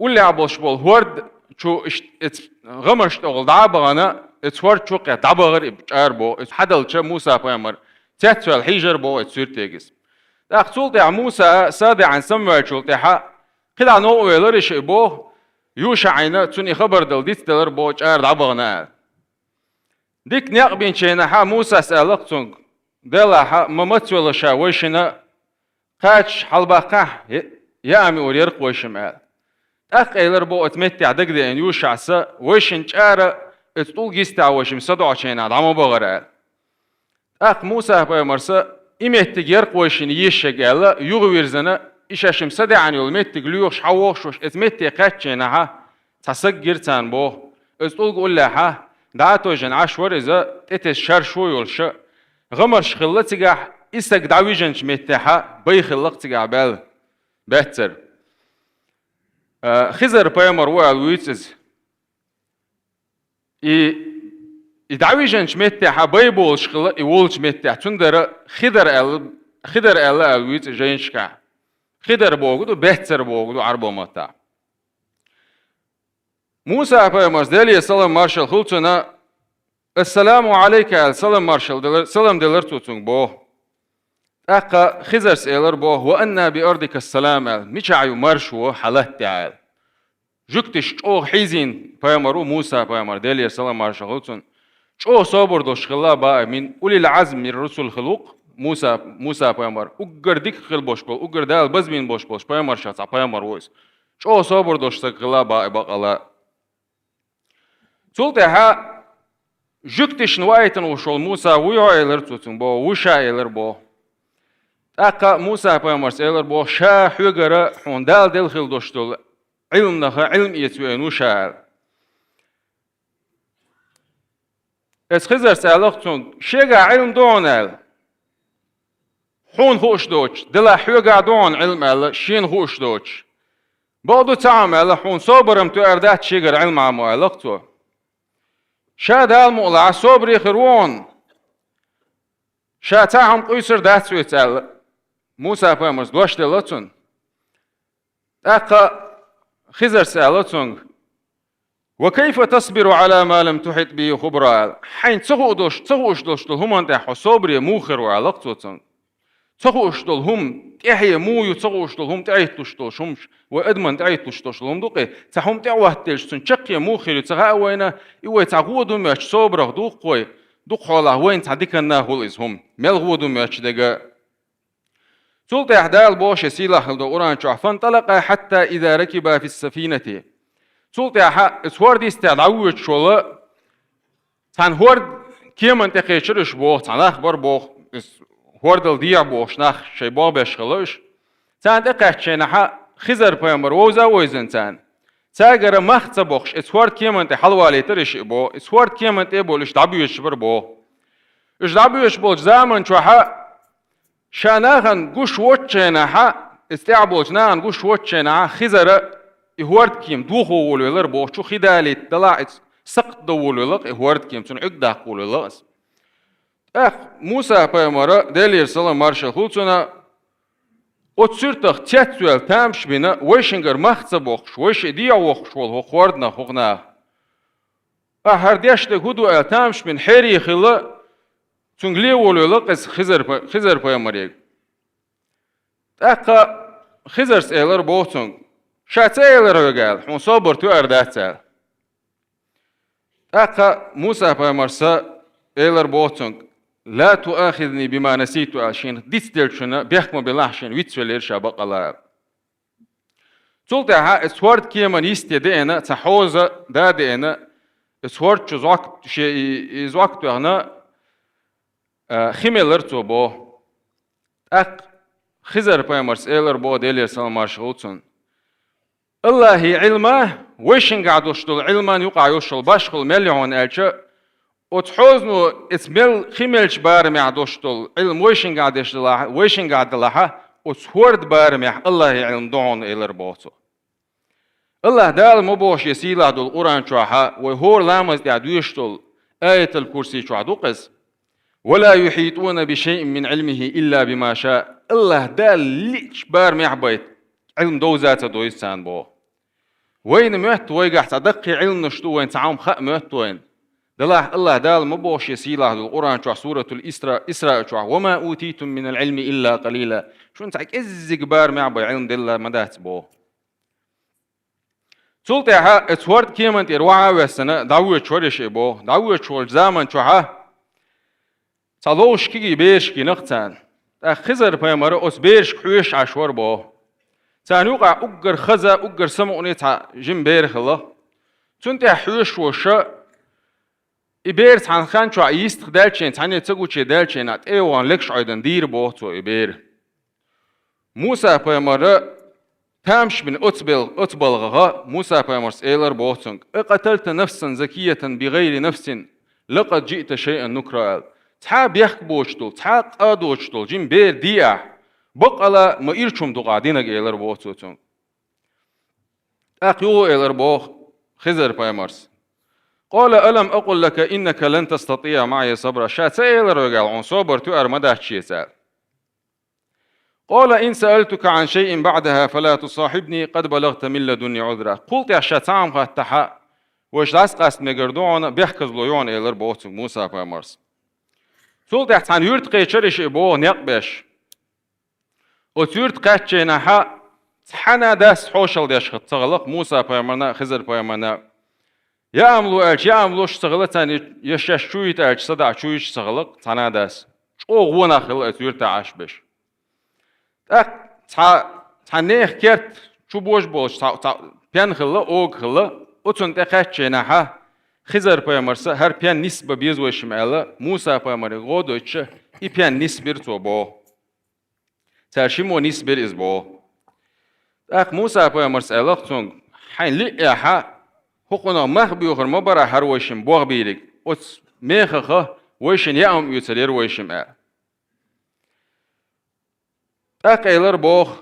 واللي عبوش بول هورد شو غمش تغل دعبغنا اتورد شو قط دعبغر اربو حدل شا موسى بامر تاتو الحجر بو تصير تيجس اخصول تاع موسى سادي عن سمع شو تاع قطع نو ويلرش بو يوشع عينا توني خبر دل ديت دلر بو ار دعبغنا ديك نيق شينا ها موسى سالقتون دلا ها ممتول شا وشنا قاتش حلبقه يا امي وريرق وشمال اخ ايلر بو اتمتع دقدي ان يوشع سا وشن جاره اتطول جيستا وشم صدع شينا دعم بغرال اخ موسى بامرسا ايمتك يرق وشن يشقال يغويرزنا إشاشم صدع عن يلمتك ليوش حوش اتمتع قاتشينا ها تسجر تان بو اتطول قول لها دعاتو جن عشور اذا تتس شر شو يولش غمر شخلتك إستك دعوي جنش متاحة بيخلقتك بال بهتر خزر بيامر والويتز يدعوي جنش متاحة بيبول شخلق يولش متاح تندر خدر الويتز جنشكا خدر بوغدو بهتر بوغدو عربو متا موسى بيامر دالي سلام مارشال خلطنا السلام عليك سلام مارشال سلام دلرتو تنگ بو أقا خزر سيلر بوه وأنا بأرضك السلام ميشعيو مرشو حالات تعال جكتش او حيزين بيامرو موسى بيامر دالي السلام مارشغلتون شو صابر دوش خلا بقى من أولي العزم من الرسل خلوق موسى بيامر أجر ديك خل بوشكول أجر دال بزمين بوش بيامر شاطع بيامر ويس شو صابر دوش خلا بقى لا تولتها جكتش نوايتن وشول موسى ويو إلرتوتن بو وشا إلر بو أقا موسى بيامر سيلر بو شا حوغر حوندال دل خل دوشتول علم نخا علم يتوين وشا اس خزر سألقتون شيغا علم دونال حون خوش دوش دلا حوغا دون علم ألا شين خوش دوش بعضو تعمل حون صبرم تو أردات شيغر علم عمو ألقتو شا دال مولع صبري خروون شا تعم قيسر داتسو يتال موسى بامرز دوش دلتون أقا خزر سألتون وكيف تصبر على ما لم تحط به خبرا حين تغوش دوش هم انت صبري موخر وعلاقتون تغوش هم تحيا مو تغوش هم تعيتوش دوشمش وادمن تعيتوش دوش لهم دوقي تحوم تعوهتلش تنشق موخر تغاوينا يو تغودو ماش صبره دوقوي دوق حوله وين تعديكنا هولزهم ملغودو ماش دغا سلطة أحدال بوش سيلا خلدو أوران شعفان طلق حتى إذا ركب في السفينة سلطة اسورد استعدعوه شولا تان هورد كيمان تقيشرش بوه تان أخبر بوه هورد الديع بوش ناخ شيبا بشخلوش تان تقيشنها خزر بيامر ووزا ويزن تاگر مخت بوخش اسورد كيمان تحلوالي ترش بوه اسورد كيمان تبولش دعبيوش بر بوه اش دعبيوش بوش زامن شوحا شاناغن قوش وچناها استعبوجناغن قوش وچناها خزر إهورد كيم دوخو ولولر بوشو خدالي طلعت سقط دولولق إهورد كيم تون عقدا قولولقس موسى بيامرا دالير سلام مارشال خلطنا اتسرتخ تياتوال تامش بنا ويشنگر مخص بوخش ويش ديا وخش والخوردنا خوغنا هرديشت هدو تامش بن حيري خلا تونغلي ولولق اس خزر بيامريك أقا خزر سيلر بوتونغ شات سيلر وقال حون صبر تو أرداتال أقا موسى بيامرسا إيلر بوتونغ لا تؤاخذني بما نسيت عشان ديستيلشنا بيحكم بالله ويتسولير شابق الله تولتها اسورد كيما يستيدينا تحوزا دادينا اسورد شزوك شيء زوك تهنا خيميلر تو بو خزر بيامرس إيلر بو ديلير سلام مارشغوتسون الله علمه ويشن قعدوشتل علما يقع يوشل باشخل مليون ألشا وتحوزنو اسمل خيميلش بارمي عدوشتل علم ويشن قعدشتل ويشن قعدلها وتحورد بارمي الله علم دون إيلر بوتو الله دال مبوش يسيلا دول قرآن شوحا وهور لامز دعدوشتل آية الكرسي شوحدوقس ولا يحيطون بشيء من علمه إلا بما شاء الله دال ليش بارمي عبيت علم دو ذات دو يسان بو وين مهت ويقع تدقي علم نشتو وين تعاوم خاء مهت وين دلاه الله دال مبوش يسيله القرآن شو سورة الإسراء شو وما أوتيتم من العلم إلا قليلا شو انتعك إز كبار معبا علم دل مدات بو سلطة ها اتورد كيمنت إرواعا وسنة دعوة شورش إبو دعوة شور زامن شو ها صلوش كي بيش كي نقطان خزر بيمر أس بيش كويش عشور بو تانوقع أقر خزا أقر سمعني تا جيم بيرخ الله تنتي حوش وشا إبير تان خان شو عيست خدالشين تاني تقو شي دالشين ات ايوان لكش عيدن دير بوتو إبير موسى بيمر تامش من أتبلغها موسى بيمر سئلر بوتنك اقتلت نفسا زكية بغير نفس لقد جئت شيئا نكرا تحاب يخ بوشتل تحاب قادوشتل جيم بير ديع بقلا ما إيرشم دقادينك إيلر بوتوتون أقيو إيلر بوخ خزر بيمرس قال ألم أقل لك إنك لن تستطيع معي صبرا شات إيلر وقال عن صبر تؤر مدى شيء قال إن سألتك عن شيء بعدها فلا تصاحبني قد بلغت من لدني عذرا قلت يا شاتام غتحا وش لاس قاست مقردون بيحكز ليون إيلر بوتون موسى بيمرس سولت يحتان يورت قيشرش إبوه نيقبش وتورت قاتشينا حا حنا داس حوشل ديش تغلق موسى بيمرنا خزر بيمرنا يعملوش تغلطان يششويت ألش صدع شويش تغلق تانا داس شو غونا خلق تورت عاش بش تا نيخ كرت شو بوش بيان خلق اوغ خلق وتون قاتشينا حا خزر بيمرسا هر بيان نسبة بيزوش معلا موسى بيمر غودوش إي بيان نسبر تو بو ترشيمو نسبر إز بو موسى بيمرس ألقتون حين لئيحا حقنا مخبيوخر مبارا هر ويشم بوغ بيرك وتس ميخخ ويشن يأم يتسلير ويشم إيلر بوغ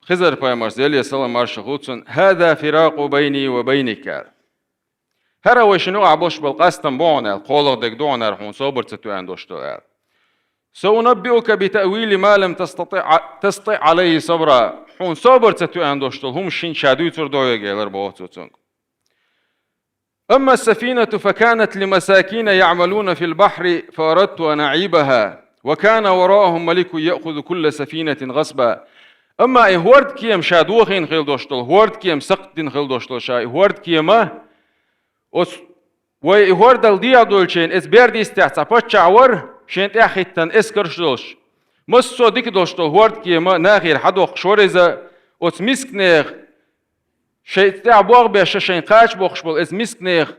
خزر بيمرس يلي سلام مرشخوتون هذا فراق بيني وبينك هر ويشنو عبوش بالقاستن بونا قولغ دك دونا رحون صبر تتوان دوشتو سأنبئك بتأويل ما لم تستطع عليه صبرا حون صبر تتوان دوشتو هم شين شادو تردوية جيلر بوتوتون أما السفينة فكانت لمساكين يعملون في البحر فأردت أن أعيبها وكان وراءهم ملك يأخذ كل سفينة غصبا أما هورد كيم شادوخين خيل دوشتو هورد كيم سقطين خيل دوشتو شاي هورد كيما وهورد الديا دولشين إس بيردي استعصابات شعور شين تأخذتن إسكرشلوش مصو ديك دوشتو هورد كيما ناخير حدوخ شوريزا أس مسكنيخ شيء تعبوغ بيش شين قاش بوخش بول إس مسكنيخ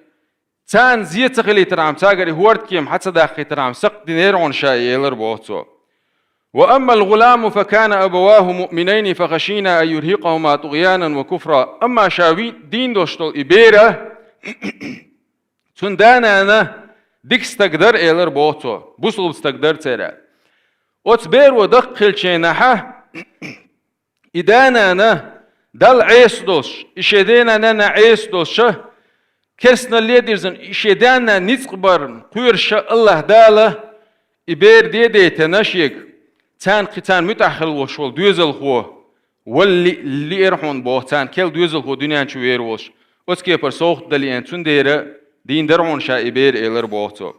تان زيت غلي ترام تاجري هورد كيم حتى داخل ترام سق دينيرون شاي يلر بوتو وأما الغلام فكان أبواه مؤمنين فخشينا أن يرهقهما طغيانا وكفرا أما شاوي دين دوشتو إبيرة تندانا أنا ديك استقدر إيلر بوتو بوصل استقدر ترى وتبير ودقل شيناها إدانا أنا دل عيس دوش إشيدينا أنا عيس دوش كرسنا اللي ديرزن إشيدانا نتقبر قيرش الله داله إبير دي تناشيك تان قتان متأخل وشول دوزل خو واللي إرحون بوه تان كل دوزل خو دنيا شوير وش وتكي پر سوخت دلي أنتون ديره دين درعون شائبير إلر بوهتو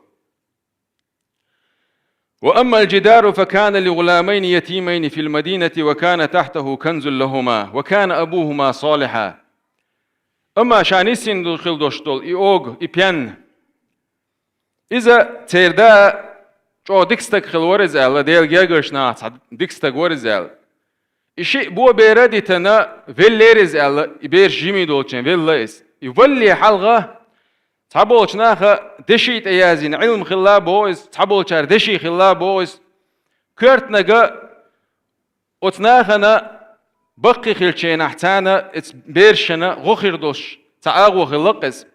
وأما الجدار فكان لغلامين يتيمين في المدينة وكان تحته كنز لهما وكان أبوهما صالحا أما شانيسين دخل دوشتول إيوغ إبيان إذا تيردا شو ديكستك خلورز الله ديل جاغرش ناس ديكستك ورزال إشي بو بيردي تنا فيليرز الله إبير جيمي دولشين فيليز يولي حلقة تابولش ناخا دشيت ايازين علم خلا بويز تابولشار دشي خلا بويز كرت نغا اتناخنا بقي خلشين احتانا اتس بيرشنا غخير دوش تعاغو خلقز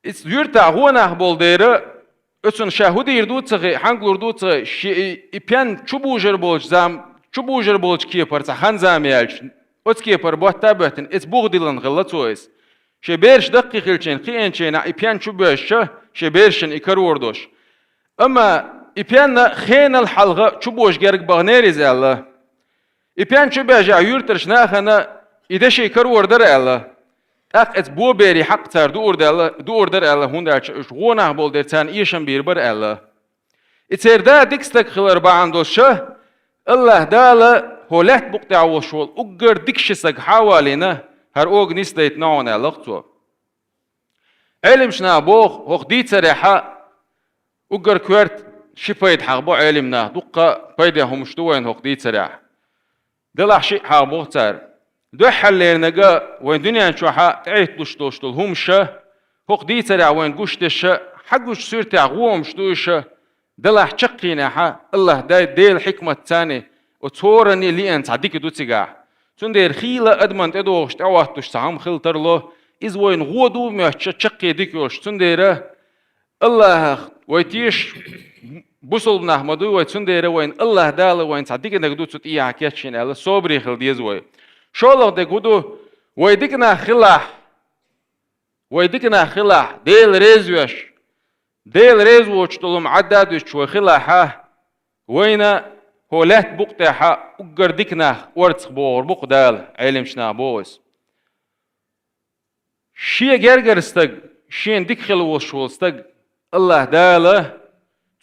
اتس يرتا غونا بول ديره اتسن شاهودي يردو تغي حنقلور دو تغي إبيان چوبوجر بولش زام چوبوجر بولش كيبر تخان زاميالش اتس كيبر بوحتا بوحتن اتس بوغديلن غلطويز شبيرش دقي خلشين قينشين إبيان چوبوشة شبيرشن إكروردوش أما إبيان خين الحلقة چوبوش جرق بغنيرز الله إبيان چوبوش يورترش ناخنا إذا شيء كرور در الله أك بو بيري حق تر دور در الله هون در شغونه بول در تان إيشان بيربر الله إتردا ديكستك خلر بعندوشه الله داله هولت بقطع وشول أجر ديكشسك حوالينا هر أوج نسديت نعون لقطو علم شنا بوخ هو ديت سريحة أجر كورت شفايد حقبو علمنا دقة بيده هم شتوين هو ديت سريحة دلح شيء حقبو تر دو حليرنجا وين دنيا نشوحة تعيت دوشتل هم شه هو ديت سريحة وين قشتش حقوش سيرت عقوم شتوش دلح شقينا الله ديل حكمة تاني وتصورني لي أنت عديك دوتيجا تندير خيلة أدمنت أدوش تعوات تشتعم خلتر له إذ وين غودو ما شقي ديكوش تنديره الله ويتيش بوصل نحمدو ويتنديره وين الله دال وين تعديك إنك دوت إياه كيتشين الله صبري خل ديزوي شو الله دكودو ويديكنا خلاح ديل ريزوش تلوم عداد وشو خلاحه وينا هولات بقطعها أجر ديكنا ورتخ بور بقدال علم شنا بوس شيء جرجر استج شين ديك خلوش استج الله داله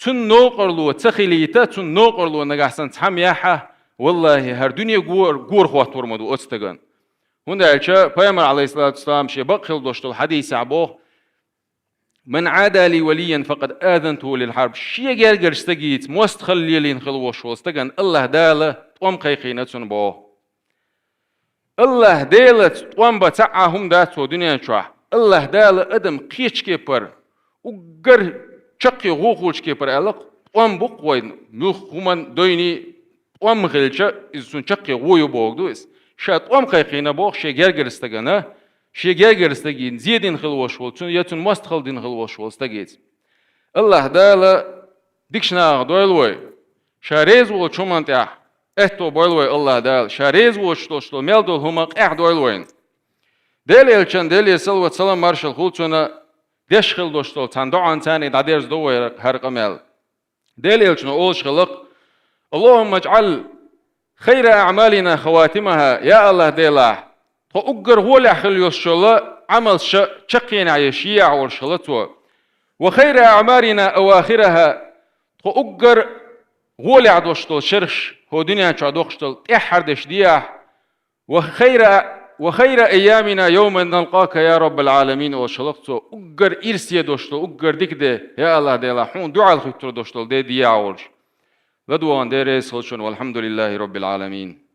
تن نوقرلو تخليته تن نوقرلو نجحسن تحميها والله هر دنيا جور خوات ورمدو استجن هنا الشيء بيامر عليه الصلاة والسلام شيء بقول دوشتو الحديث عبوه من عادى لي وليا فقد آذنته للحرب شيء جرجر استجيت موست خلي لين خلوش واستجن الله داله طم قيقينتون بوه الله دالت طم بتاعهم داتو دنيا شوح الله داله أدم قيش كبر وجر شقي غوخوش كبر علق طم بقوين نوخ من ديني طم غلشة إذن شقي غوي بوغدوس شات طم قيقينا بوه شيء جرجر استجنه شيء جاجر استجين زيدين خلوش ولتون يتون مست خلدين خلوش ولستجيت الله داله ديكشنا دويلوي شاريز ولشومان تاع اهتو بويلوي الله دال شاريز ولشتوشتو ميلدو هما دويلوين دال يلشان دال يسلوت سلام مارشال خلتونا ديش خلدوشتو تاندو عن تاني داديرز دوي هرقمال دال يلشان أولش خلق اللهم اجعل خير أعمالنا خواتمها يا الله داله فأجر هو اللي خليه الشلاء عمل شقين عيشيع والشلتوا وخير أعمارنا أواخرها فأجر هو اللي عدوشتل شرش هو دنيا عدوشتل إحردش دياح وخير أيامنا يوم نلقاك يا رب العالمين والشلتوا أجر إرسي دوشتل أجر ديك ده يا الله ده لحون دعاء الخطر دوشتل ده دياع والش لدوان ديريس والحمد لله رب العالمين